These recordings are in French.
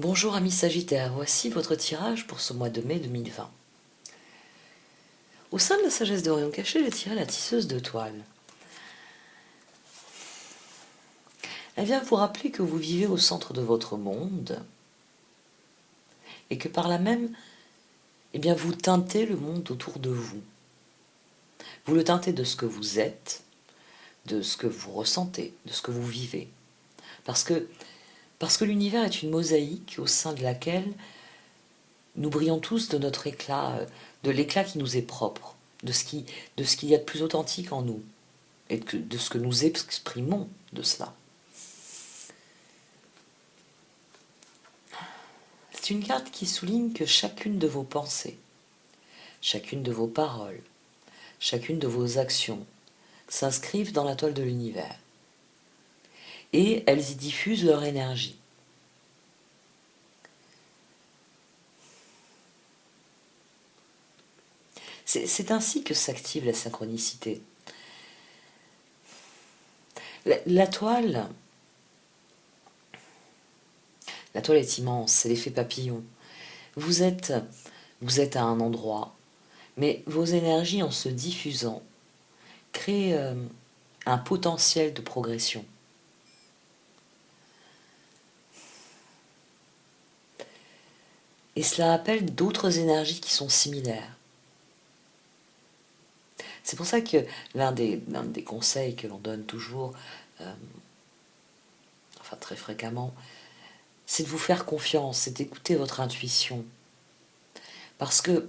Bonjour amis Sagittaires, voici votre tirage pour ce mois de mai 2020. Au sein de la sagesse d'Orion Caché, j'ai tiré la tisseuse de toile. Elle vient vous rappeler que vous vivez au centre de votre monde et que par là même, vous teintez le monde autour de vous. Vous le teintez de ce que vous êtes, de ce que vous ressentez, de ce que vous vivez. Parce que l'univers est une mosaïque au sein de laquelle nous brillons tous de notre éclat, de l'éclat qui nous est propre, de ce qu'il y a de plus authentique en nous, et de ce que nous exprimons de cela. C'est une carte qui souligne que chacune de vos pensées, chacune de vos paroles, chacune de vos actions s'inscrivent dans la toile de l'univers. Et elles y diffusent leur énergie. C'est ainsi que s'active la synchronicité. La toile est immense, c'est l'effet papillon. Vous êtes à un endroit, mais vos énergies en se diffusant créent un potentiel de progression. Et cela appelle d'autres énergies qui sont similaires. C'est pour ça que l'un des conseils que l'on donne toujours, enfin très fréquemment, c'est de vous faire confiance, c'est d'écouter votre intuition. Parce que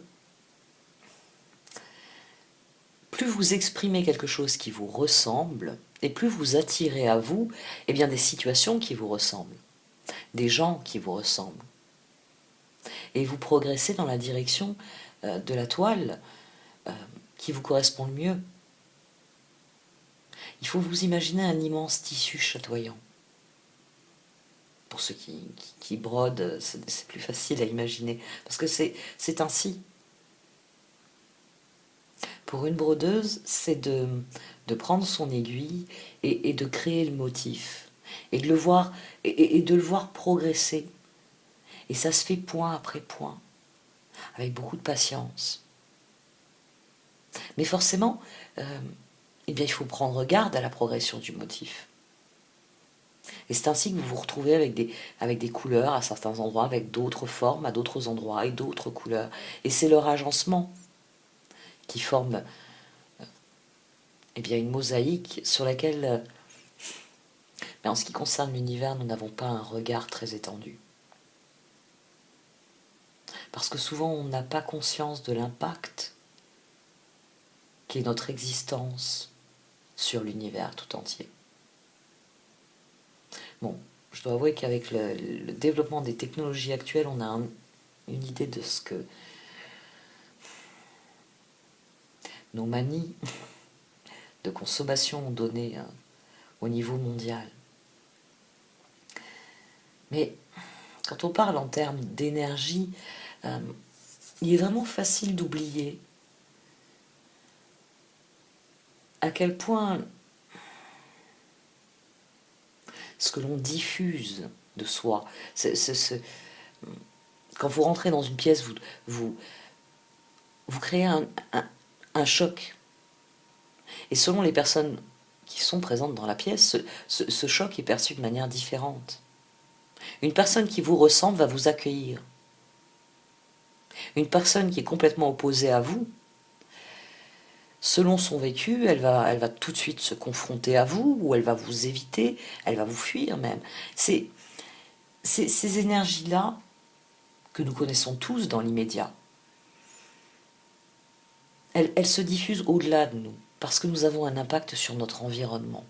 plus vous exprimez quelque chose qui vous ressemble, et plus vous attirez à vous des situations qui vous ressemblent, des gens qui vous ressemblent. Et vous progressez dans la direction de la toile qui vous correspond le mieux. Il faut vous imaginer un immense tissu chatoyant. Pour ceux qui brodent, c'est plus facile à imaginer, parce que c'est ainsi. Pour une brodeuse, c'est de prendre son aiguille et de créer le motif, et de le voir, et de le voir progresser. Et ça se fait point après point, avec beaucoup de patience. Mais forcément, il faut prendre garde à la progression du motif. Et c'est ainsi que vous vous retrouvez avec des couleurs à certains endroits, avec d'autres formes à d'autres endroits et d'autres couleurs. Et c'est leur agencement qui forme une mosaïque sur laquelle, mais en ce qui concerne l'univers, nous n'avons pas un regard très étendu. Parce que souvent, on n'a pas conscience de l'impact qu'est notre existence sur l'univers tout entier. Bon, je dois avouer qu'avec le développement des technologies actuelles, on a une idée de ce que nos manies de consommation ont donné au niveau mondial. Mais quand on parle en termes d'énergie, il est vraiment facile d'oublier à quel point ce que l'on diffuse de soi, quand vous rentrez dans une pièce, vous créez un choc. Et selon les personnes qui sont présentes dans la pièce, ce choc est perçu de manière différente. Une personne qui vous ressemble va vous accueillir. Une personne qui est complètement opposée à vous, selon son vécu, elle va tout de suite se confronter à vous, ou elle va vous éviter, elle va vous fuir même. C'est ces énergies-là que nous connaissons tous dans l'immédiat. Elles se diffusent au-delà de nous, parce que nous avons un impact sur notre environnement.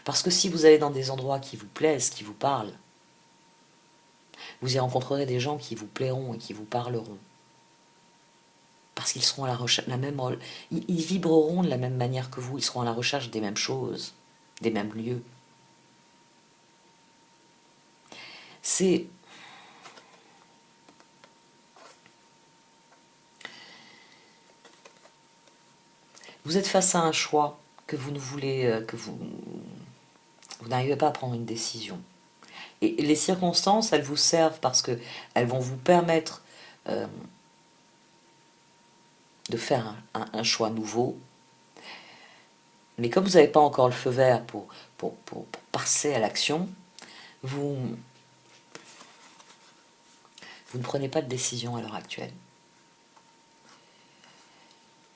Parce que si vous allez dans des endroits qui vous plaisent, qui vous parlent, vous y rencontrerez des gens qui vous plairont et qui vous parleront. Parce qu'ils seront à la recherche, ils vibreront de la même manière que vous, ils seront à la recherche des mêmes choses, des mêmes lieux. Vous êtes face à un choix que vous ne voulez, vous n'arrivez pas à prendre une décision. Et les circonstances, elles vous servent parce que elles vont vous permettre de faire un choix nouveau. Mais comme vous n'avez pas encore le feu vert pour passer à l'action, vous ne prenez pas de décision à l'heure actuelle.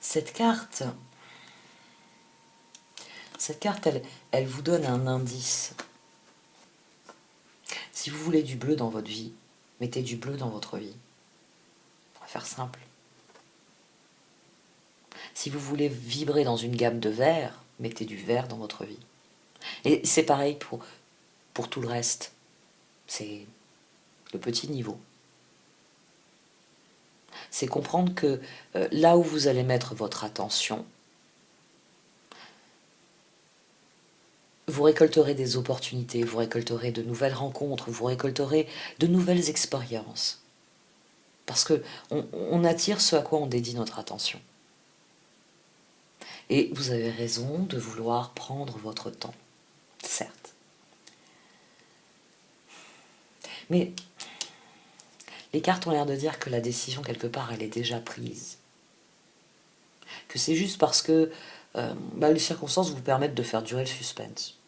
Cette carte, elle vous donne un indice. Si vous voulez du bleu dans votre vie, mettez du bleu dans votre vie. On va faire simple. Si vous voulez vibrer dans une gamme de vert, mettez du vert dans votre vie. Et c'est pareil pour tout le reste. C'est le petit niveau. C'est comprendre que là où vous allez mettre votre attention, vous récolterez des opportunités, vous récolterez de nouvelles rencontres, vous récolterez de nouvelles expériences. Parce que on attire ce à quoi on dédie notre attention. Et vous avez raison de vouloir prendre votre temps, certes. Mais les cartes ont l'air de dire que la décision, quelque part, elle est déjà prise. Que c'est juste parce que les circonstances vous permettent de faire durer le suspense.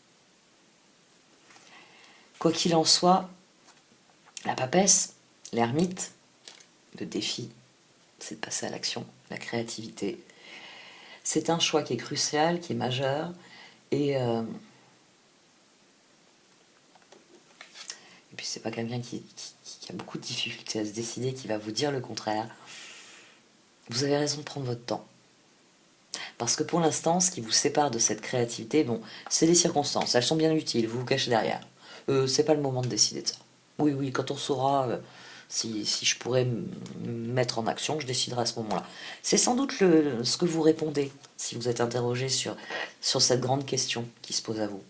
Quoi qu'il en soit, la papesse, l'ermite, le défi, c'est de passer à l'action, la créativité. C'est un choix qui est crucial, qui est majeur, et puis c'est pas quelqu'un qui a beaucoup de difficultés à se décider, qui va vous dire le contraire. Vous avez raison de prendre votre temps. Parce que pour l'instant, ce qui vous sépare de cette créativité, bon, c'est les circonstances. Elles sont bien utiles, vous vous cachez derrière. C'est pas le moment de décider de ça. Oui, quand on saura si je pourrais me mettre en action, je déciderai à ce moment-là. C'est sans doute ce que vous répondez si vous êtes interrogé sur cette grande question qui se pose à vous.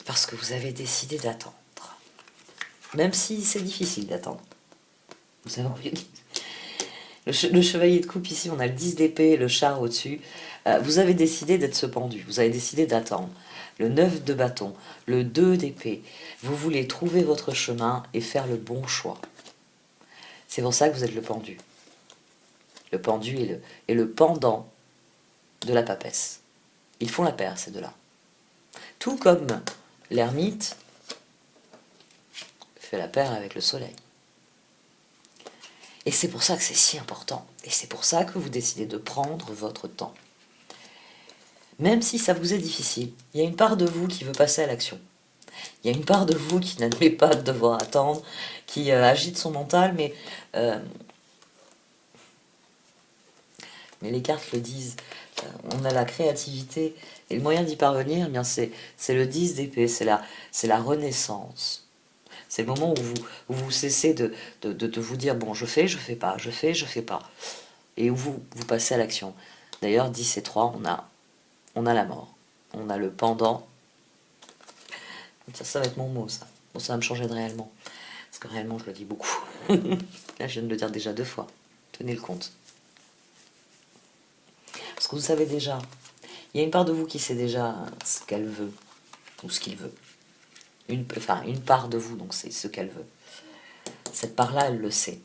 Parce que vous avez décidé d'attendre. Même si c'est difficile d'attendre. Vous avez envie de... Le chevalier de coupe ici, on a le 10 d'épée, le char au-dessus. Vous avez décidé d'être ce pendu, vous avez décidé d'attendre. Le 9 de bâton, le 2 d'épée. Vous voulez trouver votre chemin et faire le bon choix. C'est pour ça que vous êtes le pendu. Le pendu est le pendant de la papesse. Ils font la paire, ces deux-là. Tout comme l'ermite fait la paire avec le soleil. Et c'est pour ça que c'est si important. Et c'est pour ça que vous décidez de prendre votre temps. Même si ça vous est difficile, il y a une part de vous qui veut passer à l'action. Il y a une part de vous qui n'admet pas de devoir attendre, qui agite son mental, mais les cartes le disent. On a la créativité, et le moyen d'y parvenir, eh bien c'est le 10 d'épée, c'est la renaissance. C'est le moment où vous cessez de vous dire, bon, je fais pas, je fais pas. Et où vous passez à l'action. D'ailleurs, 10 et 3, on a la mort. On a le pendant. Ça va être mon mot, ça. Bon, ça va me changer de réellement. Parce que réellement, je le dis beaucoup. Là, je viens de le dire déjà 2 fois. Tenez le compte. Parce que vous savez déjà, il y a une part de vous qui sait déjà ce qu'elle veut. Ou ce qu'il veut. Une part de vous, donc c'est ce qu'elle veut. Cette part-là, elle le sait.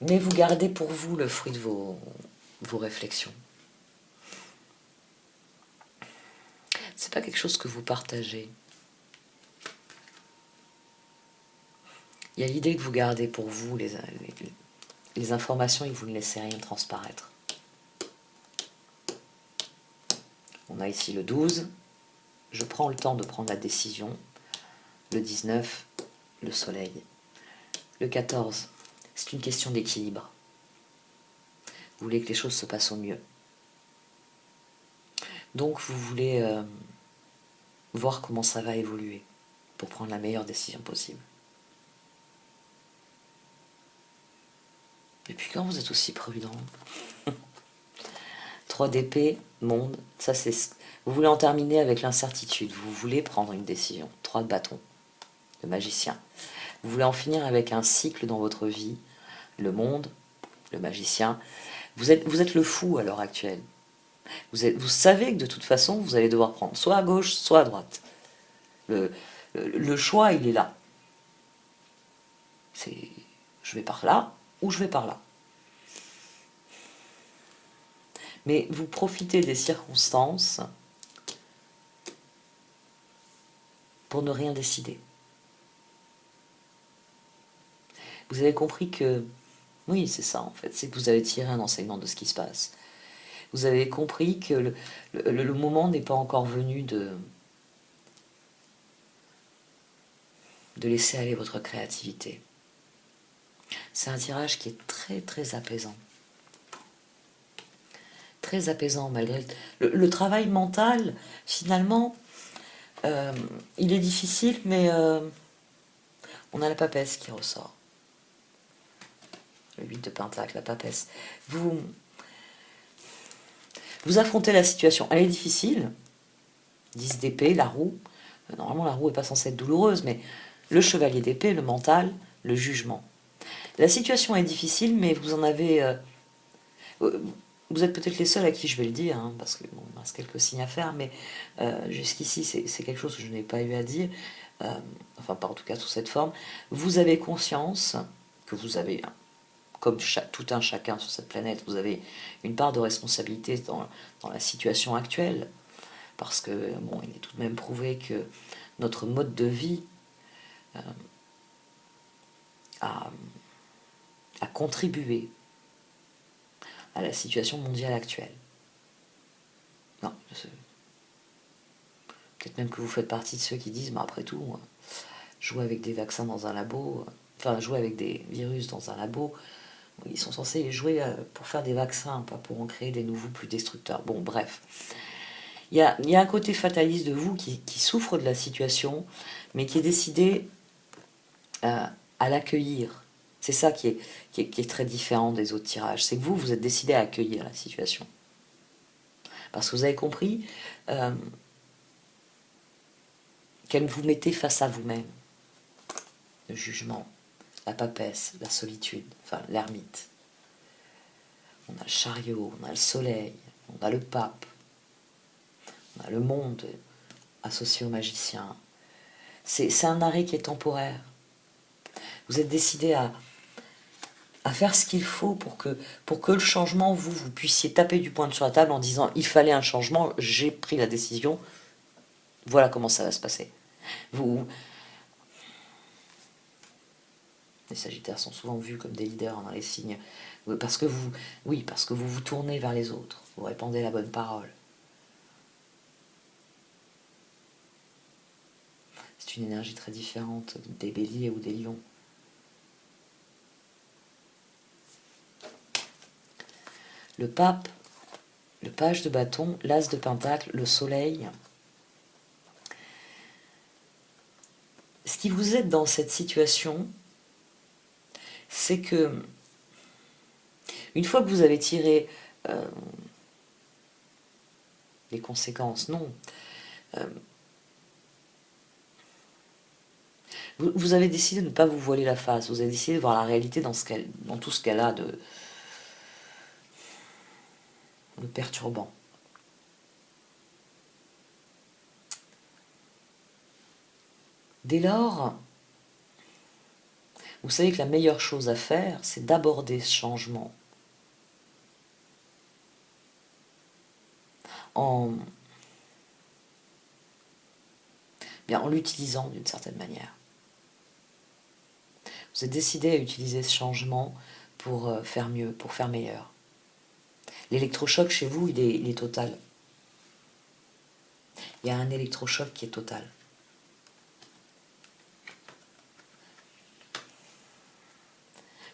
Mais vous gardez pour vous le fruit de vos réflexions. C'est pas quelque chose que vous partagez. Il y a l'idée que vous gardez pour vous les informations et que vous ne laissez rien transparaître. On a ici le 12. Je prends le temps de prendre la décision. Le 19, le soleil. Le 14, c'est une question d'équilibre. Vous voulez que les choses se passent au mieux. Donc vous voulez voir comment ça va évoluer pour prendre la meilleure décision possible. Et puis quand vous êtes aussi prudent, 3 d'épée, monde, ça c'est... Vous voulez en terminer avec l'incertitude, vous voulez prendre une décision. 3 de bâton, le magicien. Vous voulez en finir avec un cycle dans votre vie, le monde, le magicien. Vous êtes le fou à l'heure actuelle. Vous savez que de toute façon, vous allez devoir prendre soit à gauche, soit à droite. Le, le choix, il est là. C'est je vais par là ou je vais par là. Mais vous profitez des circonstances pour ne rien décider. Vous avez compris que, oui, c'est ça en fait, c'est que vous avez tiré un enseignement de ce qui se passe. Vous avez compris que le moment n'est pas encore venu de laisser aller votre créativité. C'est un tirage qui est très très apaisant. Très apaisant malgré le travail mental, finalement, il est difficile, mais on a la papesse qui ressort. Le 8 de Pentacle, la papesse. Vous affrontez la situation. Elle est difficile. 10 d'épée, la roue. Normalement, la roue n'est pas censée être douloureuse, mais le chevalier d'épée, le mental, le jugement. La situation est difficile, mais vous en avez... vous êtes peut-être les seuls à qui je vais le dire, hein, parce que bon, il me reste quelques signes à faire, mais jusqu'ici, c'est quelque chose que je n'ai pas eu à dire, enfin, pas en tout cas sous cette forme. Vous avez conscience que vous avez, comme tout un chacun sur cette planète, vous avez une part de responsabilité dans la situation actuelle, parce que, bon, il est tout de même prouvé que notre mode de vie a contribué à la situation mondiale actuelle. Non, peut-être même que vous faites partie de ceux qui disent, mais après tout, jouer avec des vaccins dans un labo, enfin jouer avec des virus dans un labo, ils sont censés les jouer pour faire des vaccins, pas pour en créer des nouveaux plus destructeurs. Bon, bref. Il y a un côté fataliste de vous qui souffre de la situation, mais qui est décidé à l'accueillir. C'est ça qui est très différent des autres tirages. C'est que vous êtes décidé à accueillir la situation. Parce que vous avez compris qu'elle vous mettait face à vous-même. Le jugement, la papesse, la solitude, enfin l'ermite. On a le chariot, on a le soleil, on a le pape, on a le monde associé au magicien. C'est un arrêt qui est temporaire. Vous êtes décidé à faire ce qu'il faut pour que le changement, vous puissiez taper du poing sur la table en disant il fallait un changement, j'ai pris la décision, voilà comment ça va se passer. Les Sagittaires sont souvent vus comme des leaders dans les signes, parce que vous vous tournez vers les autres, vous répandez la bonne parole. C'est une énergie très différente des béliers ou des lions. Le pape, le page de bâton, l'as de pentacle, le soleil. Ce qui vous aide dans cette situation, c'est que une fois que vous avez tiré les conséquences, non, vous avez décidé de ne pas vous voiler la face, vous avez décidé de voir la réalité dans tout ce qu'elle a de perturbant. Dès lors, vous savez que la meilleure chose à faire, c'est d'aborder ce changement en l'utilisant d'une certaine manière. Vous êtes décidé à utiliser ce changement pour faire mieux, pour faire meilleur. L'électrochoc chez vous, il est total. Il y a un électrochoc qui est total.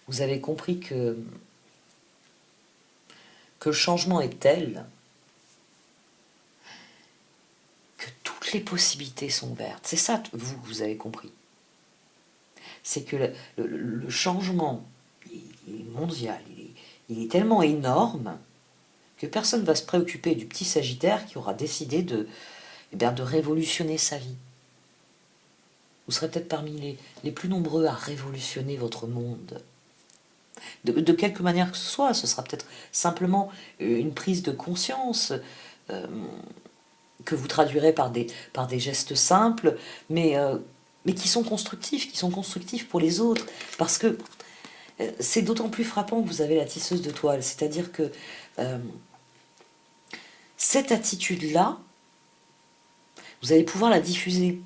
Vous avez compris que le changement est tel que toutes les possibilités sont ouvertes. C'est ça, vous avez compris. C'est que le changement il est mondial, il est tellement énorme que personne ne va se préoccuper du petit Sagittaire qui aura décidé de révolutionner sa vie. Vous serez peut-être parmi les plus nombreux à révolutionner votre monde. De quelque manière que ce soit. Ce sera peut-être simplement une prise de conscience euh, que vous traduirez par des gestes simples, mais qui sont constructifs pour les autres. Parce que c'est d'autant plus frappant que vous avez la tisseuse de toile. C'est-à-dire que euh, cette attitude-là, vous allez pouvoir la diffuser.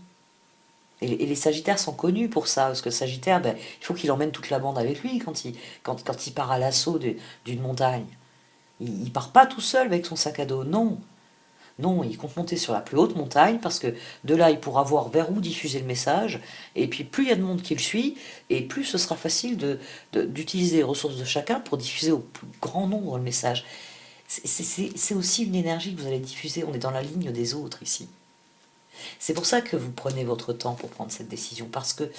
Et les Sagittaires sont connus pour ça, parce que le Sagittaire, ben, il faut qu'il emmène toute la bande avec lui quand il part à l'assaut d'une montagne. Il ne part pas tout seul avec son sac à dos, non. Non, il compte monter sur la plus haute montagne, parce que de là, il pourra voir vers où diffuser le message, et puis plus il y a de monde qui le suit, et plus ce sera facile d'utiliser les ressources de chacun pour diffuser au plus grand nombre le message. C'est aussi une énergie que vous allez diffuser, on est dans la ligne des autres ici. C'est pour ça que vous prenez votre temps pour prendre cette décision, parce que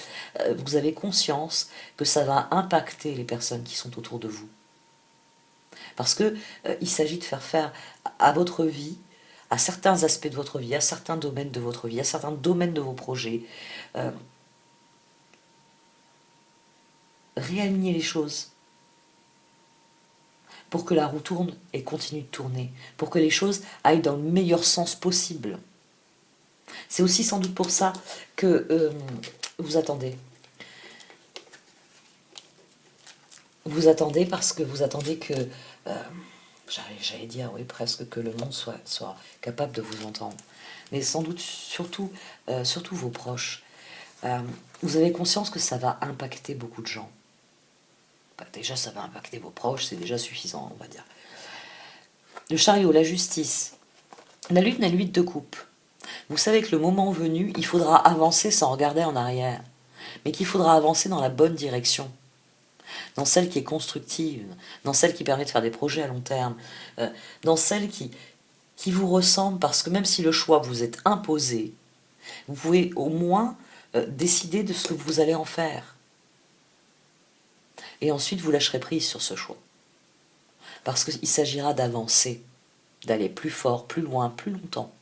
vous avez conscience que ça va impacter les personnes qui sont autour de vous. Parce que il s'agit de faire à votre vie, à certains aspects de votre vie, à certains domaines de votre vie, à certains domaines de vos projets, euh, réaligner les choses pour que la roue tourne et continue de tourner, pour que les choses aillent dans le meilleur sens possible. C'est aussi sans doute pour ça que vous attendez. Vous attendez parce que vous attendez que, j'allais dire, oui, presque que le monde soit capable de vous entendre. Mais sans doute surtout vos proches. Vous avez conscience que ça va impacter beaucoup de gens. Bah, déjà, ça va impacter vos proches, c'est déjà suffisant, on va dire. Le chariot, la justice. La lune a l'huile de coupe. Vous savez que le moment venu, il faudra avancer sans regarder en arrière. Mais qu'il faudra avancer dans la bonne direction. Dans celle qui est constructive, dans celle qui permet de faire des projets à long terme, dans celle qui vous ressemble, parce que même si le choix vous est imposé, vous pouvez au moins décider de ce que vous allez en faire. Et ensuite, vous lâcherez prise sur ce choix. Parce qu'il s'agira d'avancer, d'aller plus fort, plus loin, plus longtemps.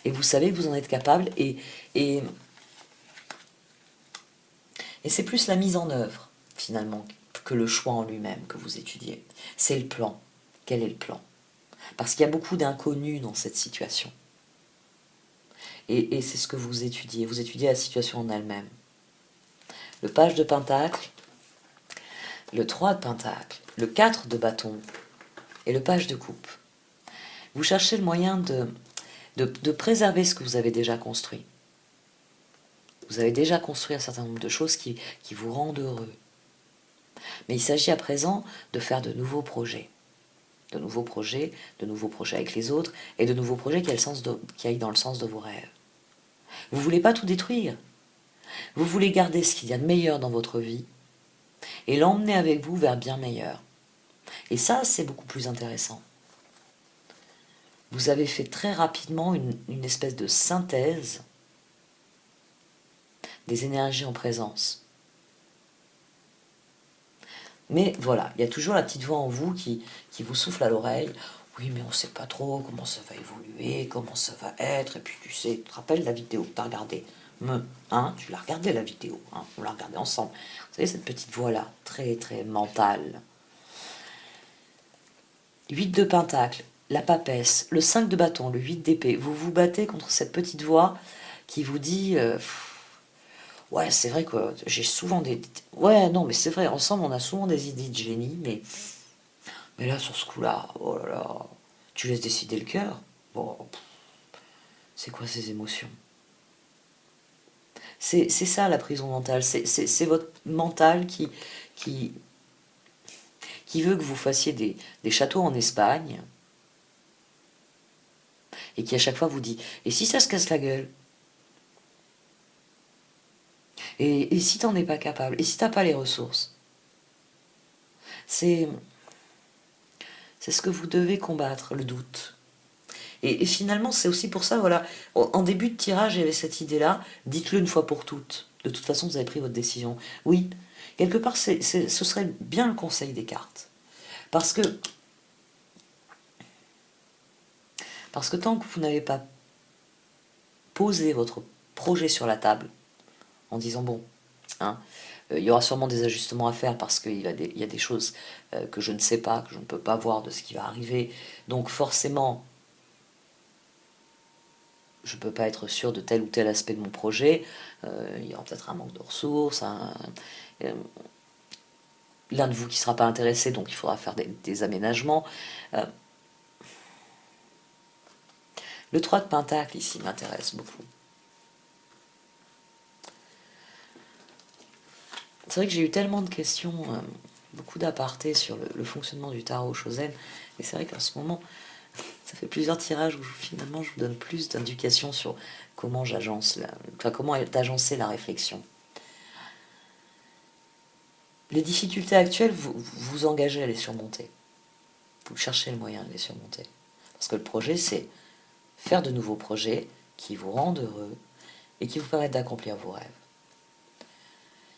Et vous savez que vous en êtes capable, et c'est plus la mise en œuvre, finalement, que le choix en lui-même que vous étudiez. C'est le plan. Quel est le plan? Parce qu'il y a beaucoup d'inconnus dans cette situation. Et c'est ce que vous étudiez. Vous étudiez la situation en elle-même. Le page de pentacle, le 3 de pentacle, le 4 de bâton et le page de coupe. Vous cherchez le moyen de préserver ce que vous avez déjà construit. Vous avez déjà construit un certain nombre de choses qui vous rendent heureux. Mais il s'agit à présent de faire de nouveaux projets. De nouveaux projets avec les autres, et de nouveaux projets qui aillent dans le sens de vos rêves. Vous ne voulez pas tout détruire. Vous voulez garder ce qu'il y a de meilleur dans votre vie et l'emmener avec vous vers bien meilleur. Et ça, c'est beaucoup plus intéressant. Vous avez fait très rapidement une espèce de synthèse des énergies en présence. Mais voilà, il y a toujours la petite voix en vous qui vous souffle à l'oreille. Oui, mais on ne sait pas trop comment ça va évoluer, comment ça va être. Et puis tu sais, tu te rappelles la vidéo que tu as regardée? Tu l'as regardée la vidéo, hein, on l'a regardée ensemble. Vous savez, cette petite voix-là, très très mentale. 8 de pentacle, la papesse, le 5 de bâton, le 8 d'épée. Vous vous battez contre cette petite voix qui vous dit... ouais, c'est vrai que j'ai souvent des... Ouais, non, mais c'est vrai, ensemble, on a souvent des idées de génie, mais là, sur ce coup-là, oh là là, tu laisses décider le cœur. Bon, c'est quoi ces émotions? C'est ça, la prison mentale. C'est votre mental qui, qui veut que vous fassiez des châteaux en Espagne, et qui à chaque fois vous dit, et si ça se casse la gueule? Et si t'en es pas capable? Et si t'as pas les ressources? C'est ce que vous devez combattre, le doute. Et finalement, c'est aussi pour ça, voilà, en début de tirage, il y avait cette idée-là, dites-le une fois pour toutes. De toute façon, vous avez pris votre décision. Oui, quelque part, ce serait bien le conseil des cartes. Parce que tant que vous n'avez pas posé votre projet sur la table, en disant, bon, hein, Il y aura sûrement des ajustements à faire parce qu'il y a des choses que je ne sais pas, que je ne peux pas voir de ce qui va arriver. Donc forcément, je ne peux pas être sûr de tel ou tel aspect de mon projet. Il y aura peut-être un manque de ressources, l'un de vous qui ne sera pas intéressé, donc il faudra faire des aménagements. Le 3 de Pentacle ici m'intéresse beaucoup. C'est vrai que j'ai eu tellement de questions, beaucoup d'apartés sur le fonctionnement du tarot Chosen, et c'est vrai qu'en ce moment, ça fait plusieurs tirages où finalement je vous donne plus d'indications sur comment comment est agencée la réflexion. Les difficultés actuelles, vous vous engagez à les surmonter. Vous cherchez le moyen de les surmonter. Parce que le projet, c'est faire de nouveaux projets qui vous rendent heureux et qui vous permettent d'accomplir vos rêves.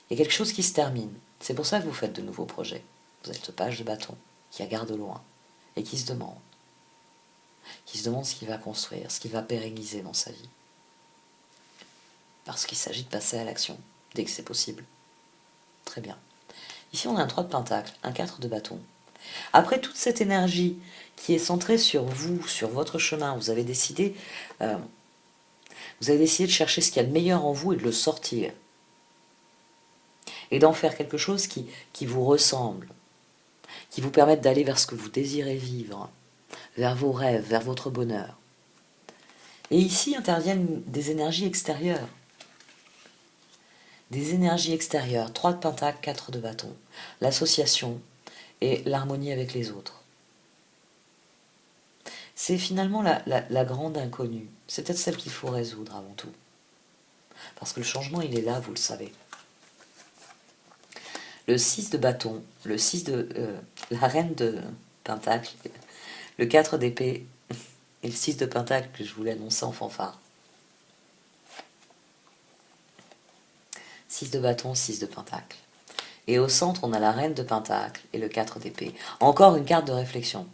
Il y a quelque chose qui se termine. C'est pour ça que vous faites de nouveaux projets. Vous êtes le page de bâton qui regarde au loin et qui se demande ce qu'il va construire, ce qu'il va pérenniser dans sa vie. Parce qu'il s'agit de passer à l'action, dès que c'est possible. Très bien. Ici, on a un 3 de Pentacle, un 4 de bâton. Après toute cette énergie qui est centrée sur vous, sur votre chemin, vous avez décidé de chercher ce qu'il y a de meilleur en vous et de le sortir. Et d'en faire quelque chose qui vous ressemble, qui vous permette d'aller vers ce que vous désirez vivre, vers vos rêves, vers votre bonheur. Et ici interviennent des énergies extérieures. Des énergies extérieures, 3 de Pentacle, 4 de bâton. L'association et l'harmonie avec les autres. C'est finalement la grande inconnue. C'est peut-être celle qu'il faut résoudre avant tout. Parce que le changement, il est là, vous le savez. Le 6 de bâton, le 6 de... la reine de Pentacle, le 4 d'épée et le 6 de Pentacle que je voulais annoncer en fanfare. 6 de bâton, 6 de Pentacle. Et au centre, on a la reine de Pentacle et le 4 d'épée. Encore une carte de réflexion.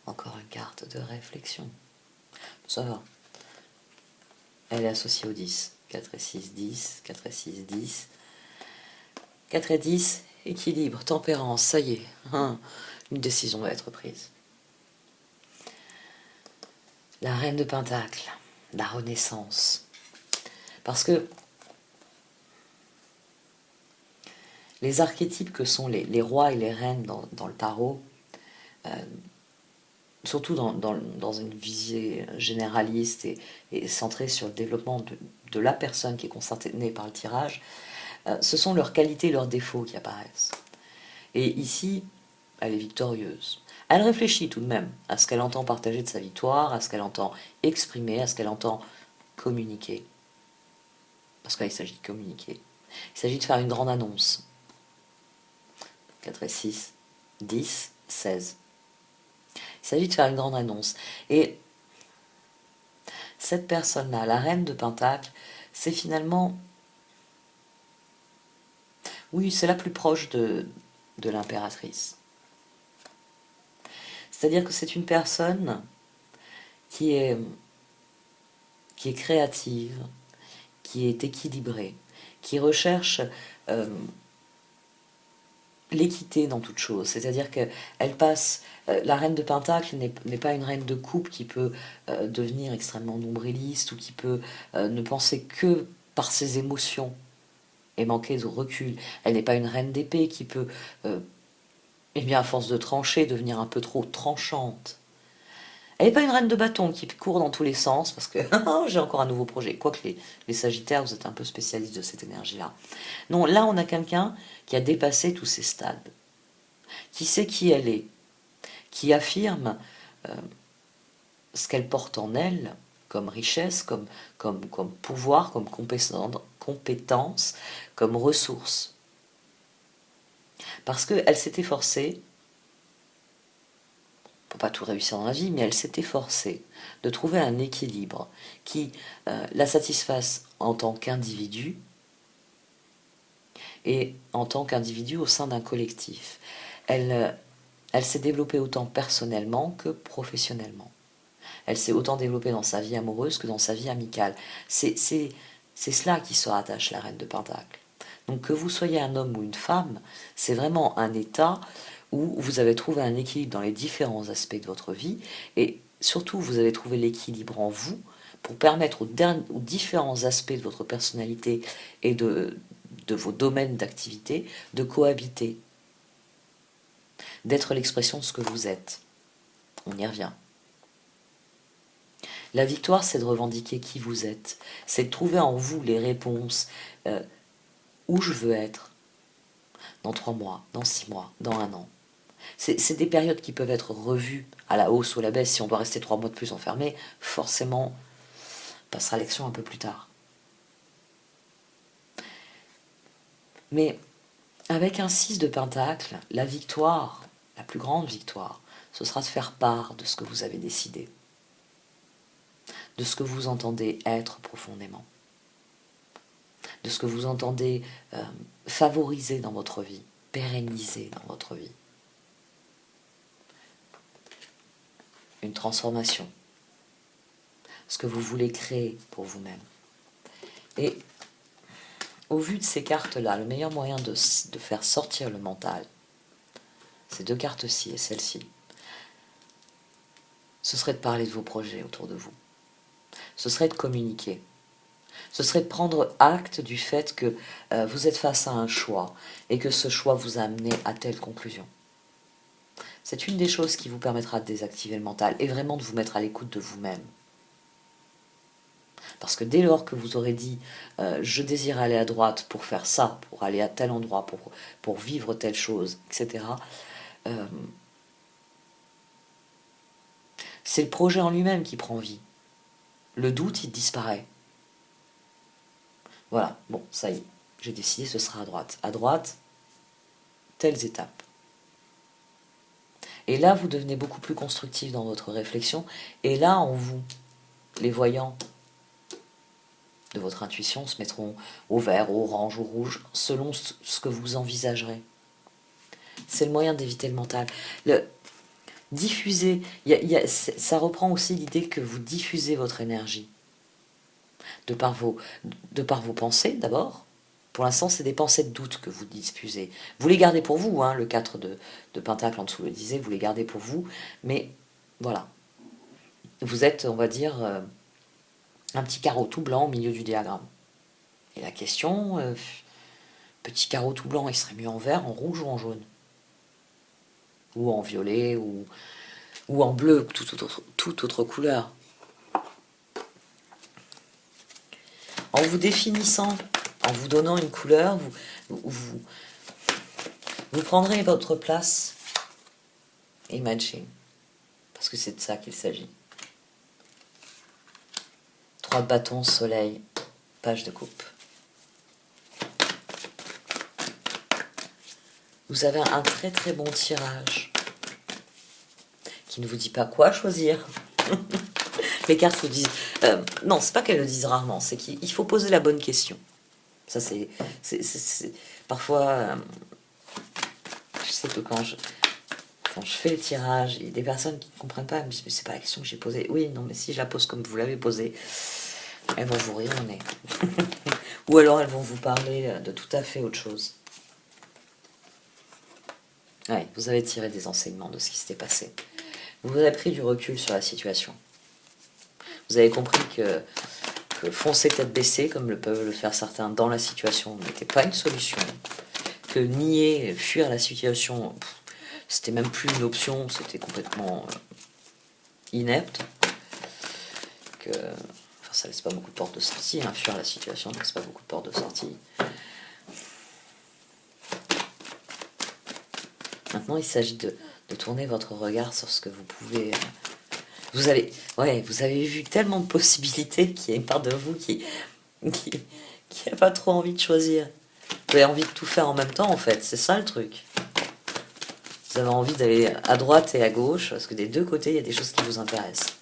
Encore une carte de réflexion. Ça va. Elle est associée au 10. 4 et 6, 10. 4 et 6, 10. 4 et 10, équilibre, tempérance, ça y est. Une décision va être prise. La reine de Pentacle, la renaissance. Parce que les archétypes que sont les rois et les reines dans le tarot, surtout dans une visée généraliste et centrée sur le développement de la personne qui est concernée par le tirage, ce sont leurs qualités et leurs défauts qui apparaissent. Et ici, elle est victorieuse. Elle réfléchit tout de même à ce qu'elle entend partager de sa victoire, à ce qu'elle entend exprimer, à ce qu'elle entend communiquer. Parce qu'il s'agit de communiquer. Il s'agit de faire une grande annonce. 4 et 6, 10, 16. Il s'agit de faire une grande annonce. Et cette personne-là, la reine de Pentacle, c'est finalement... Oui, c'est la plus proche de l'impératrice. C'est-à-dire que c'est une personne qui est créative, qui est équilibrée, qui recherche l'équité dans toute chose. C'est-à-dire qu'elle passe... la reine de Pentacle n'est pas une reine de coupe qui peut devenir extrêmement nombriliste ou qui peut ne penser que par ses émotions et manquer de recul. Elle n'est pas une reine d'épée qui peut, eh bien, à force de trancher, devenir un peu trop tranchante. Elle n'est pas une reine de bâton qui court dans tous les sens parce que j'ai encore un nouveau projet. Quoique les Sagittaires, vous êtes un peu spécialistes de cette énergie-là. Non, là, on a quelqu'un qui a dépassé tous ces stades, qui sait qui elle est, qui affirme ce qu'elle porte en elle comme richesse, comme pouvoir, comme compétence, comme ressource. Parce qu'elle s'est efforcée, on ne peut pas tout réussir dans la vie, mais elle s'est efforcée de trouver un équilibre qui la satisfasse en tant qu'individu et en tant qu'individu au sein d'un collectif. Elle s'est développée autant personnellement que professionnellement. Elle s'est autant développée dans sa vie amoureuse que dans sa vie amicale. C'est C'est cela qui se rattache à la reine de Pentacle. Donc que vous soyez un homme ou une femme, c'est vraiment un état où vous avez trouvé un équilibre dans les différents aspects de votre vie, et surtout vous avez trouvé l'équilibre en vous pour permettre aux différents aspects de votre personnalité et de vos domaines d'activité de cohabiter, d'être l'expression de ce que vous êtes. On y revient. La victoire, c'est de revendiquer qui vous êtes, c'est de trouver en vous les réponses, où je veux être, dans 3 mois, dans 6 mois, dans 1 an. C'est des périodes qui peuvent être revues à la hausse ou à la baisse. Si on doit rester 3 mois de plus enfermé, forcément, on passera à l'action un peu plus tard. Mais avec un 6 de pentacle, la victoire, la plus grande victoire, ce sera de faire part de ce que vous avez décidé, de ce que vous entendez être profondément, de ce que vous entendez favoriser dans votre vie, pérenniser dans votre vie. Une transformation, ce que vous voulez créer pour vous-même. Et au vu de ces cartes-là, le meilleur moyen de faire sortir le mental, ces 2 cartes-ci et celle-ci, ce serait de parler de vos projets autour de vous. Ce serait de communiquer. Ce serait de prendre acte du fait que vous êtes face à un choix et que ce choix vous a amené à telle conclusion. C'est une des choses qui vous permettra de désactiver le mental et vraiment de vous mettre à l'écoute de vous-même. Parce que dès lors que vous aurez dit je désire aller à droite pour faire ça, pour aller à tel endroit, pour vivre telle chose, etc., c'est le projet en lui-même qui prend vie. Le doute, il disparaît. Voilà, bon, ça y est, j'ai décidé, ce sera à droite. À droite, telles étapes. Et là, vous devenez beaucoup plus constructif dans votre réflexion. Et là, en vous, les voyants de votre intuition se mettront au vert, au orange, au rouge, selon ce que vous envisagerez. C'est le moyen d'éviter le mental. Diffuser, ça reprend aussi l'idée que vous diffusez votre énergie. De par vos pensées, d'abord. Pour l'instant, c'est des pensées de doute que vous diffusez. Vous les gardez pour vous, hein, le 4 de Pentacle en dessous le disait, vous les gardez pour vous, mais voilà. Vous êtes, on va dire, un petit carreau tout blanc au milieu du diagramme. Et la question, petit carreau tout blanc, il serait mieux en vert, en rouge ou en jaune? Ou en violet, ou en bleu, toute autre couleur. En vous définissant, en vous donnant une couleur, vous prendrez votre place et matching. Parce que c'est de ça qu'il s'agit. 3 de bâton, soleil, page de coupe. Vous avez un très très bon tirage qui ne vous dit pas quoi choisir. Les cartes vous disent... non, c'est pas qu'elles le disent rarement, c'est qu'il faut poser la bonne question. Ça, c'est parfois... je sais que quand je fais le tirage, il y a des personnes qui ne comprennent pas, elles me disent, mais c'est pas la question que j'ai posée. Oui, non, mais si je la pose comme vous l'avez posée, elles vont vous rire au nez. Ou alors elles vont vous parler de tout à fait autre chose. Ouais, vous avez tiré des enseignements de ce qui s'était passé. Vous avez pris du recul sur la situation. Vous avez compris que foncer tête baissée, comme le peuvent le faire certains dans la situation, n'était pas une solution. Que nier, fuir la situation, c'était même plus une option, c'était complètement inepte. Que, enfin, ça laisse pas beaucoup de portes de sortie, hein, fuir la situation ne laisse pas beaucoup de portes de sortie. Maintenant, il s'agit de tourner votre regard sur ce que vous pouvez... Vous avez vu tellement de possibilités qu'il y a une part de vous qui n'a pas trop envie de choisir. Vous avez envie de tout faire en même temps, en fait. C'est ça, le truc. Vous avez envie d'aller à droite et à gauche, parce que des 2 côtés, il y a des choses qui vous intéressent.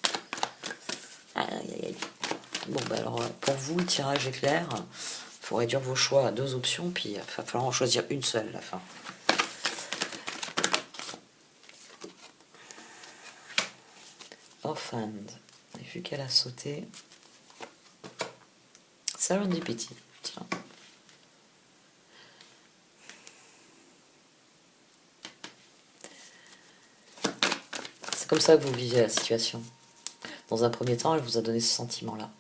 Aïe, aïe, aïe. Bon, bah alors, pour vous, le tirage est clair. Il faut réduire vos choix à 2 options, puis il va falloir en choisir une seule à la fin. Offhand. Et vu qu'elle a sauté, Serendipity, tiens. C'est comme ça que vous vivez la situation. Dans un premier temps, elle vous a donné ce sentiment-là.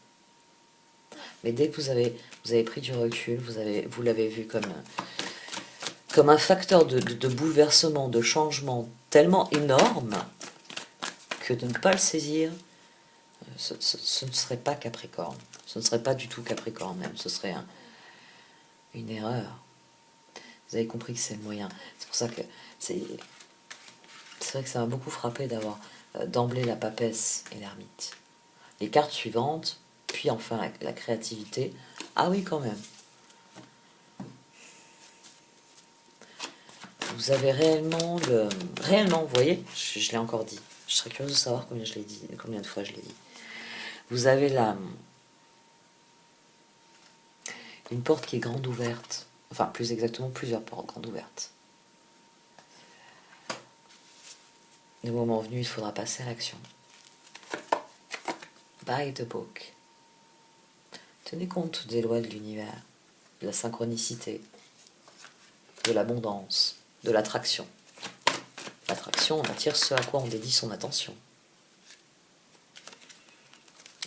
Mais dès que vous avez pris du recul, vous l'avez vu comme un facteur de bouleversement, de changement tellement énorme que de ne pas le saisir, ce ne serait pas Capricorne. Ce ne serait pas du tout Capricorne même, ce serait une erreur. Vous avez compris que c'est le moyen. C'est pour ça que c'est vrai que ça m'a beaucoup frappé d'avoir d'emblée la papesse et l'ermite. Les cartes suivantes, puis enfin la créativité. Ah oui, quand même. Vous avez réellement vous voyez, je l'ai encore dit. Je serais curieuse de savoir combien de fois je l'ai dit. Vous avez une porte qui est grande ouverte. Enfin, plus exactement, plusieurs portes grandes ouvertes. Le moment venu, il faudra passer à l'action. By the book. Tenez compte des lois de l'univers, de la synchronicité, de l'abondance, de l'attraction. L'attraction, on attire ce à quoi on dédie son attention.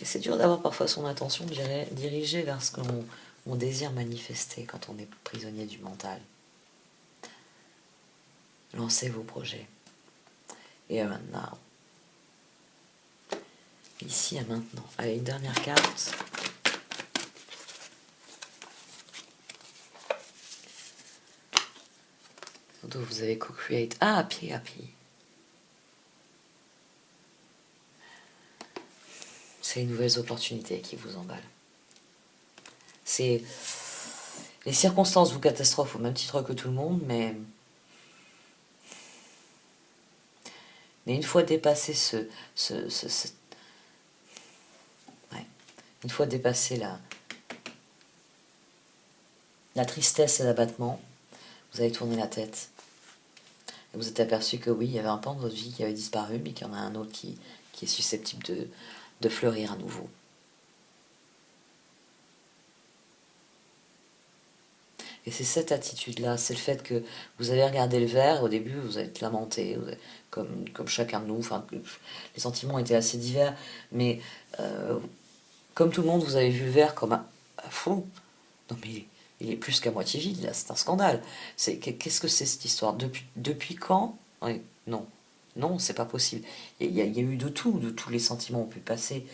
Et c'est dur d'avoir parfois son attention dirigée vers ce qu'on désire manifester quand on est prisonnier du mental. Lancez vos projets. Et maintenant. Ici et maintenant. Allez, une dernière carte. Donc vous avez co-create. Ah, happy. C'est les nouvelles opportunités qui vous emballent. C'est les circonstances vous catastrophent au même titre que tout le monde, mais une fois dépassé une fois dépassé la tristesse et l'abattement, vous avez tourné la tête. Et vous êtes aperçu que oui, il y avait un pan de votre vie qui avait disparu, mais qu'il y en a un autre qui est susceptible de fleurir à nouveau. Et c'est cette attitude-là, c'est le fait que vous avez regardé le verre, au début vous avez lamenté, comme chacun de nous, enfin, les sentiments étaient assez divers, mais comme tout le monde, vous avez vu le verre comme un fou. Non mais il est plus qu'à moitié vide, là, c'est un scandale. Qu'est-ce que c'est cette histoire? Depuis quand? Oui, non, c'est pas possible. Il y a eu de tout, de tous les sentiments ont pu passer.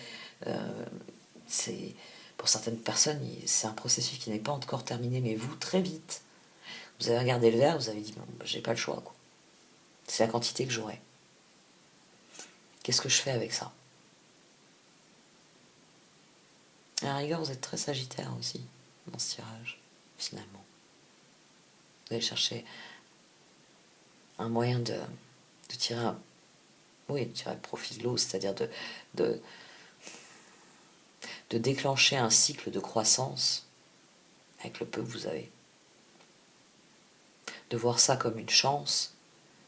C'est pour certaines personnes, c'est un processus qui n'est pas encore terminé, mais vous, très vite, vous avez regardé le verre, vous avez dit, bon, j'ai pas le choix, quoi. C'est la quantité que j'aurai. Qu'est-ce que je fais avec ça? À la rigueur, vous êtes très sagittaire aussi, dans ce tirage, finalement. Vous allez chercher un moyen de tirer tirer le profit de l'eau, c'est-à-dire de déclencher un cycle de croissance avec le peu que vous avez. De voir ça comme une chance,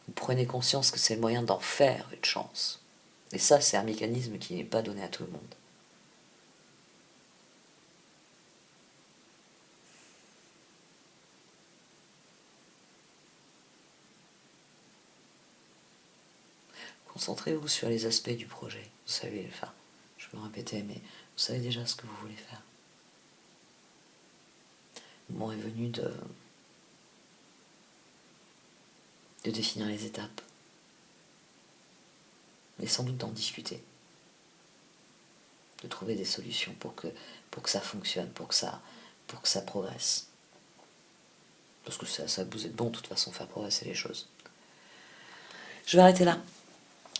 vous prenez conscience que c'est le moyen d'en faire une chance. Et ça, c'est un mécanisme qui n'est pas donné à tout le monde. Concentrez-vous sur les aspects du projet. Vous savez, enfin, je me répétais, mais vous savez déjà ce que vous voulez faire. Le moment est venu de définir les étapes. Et sans doute d'en discuter. De trouver des solutions pour que ça fonctionne, pour que ça progresse. Parce que ça vous êtes bon, de toute façon, faire progresser les choses. Je vais arrêter là.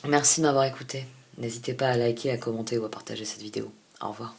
Merci de m'avoir écouté. N'hésitez pas à liker, à commenter ou à partager cette vidéo. Au revoir.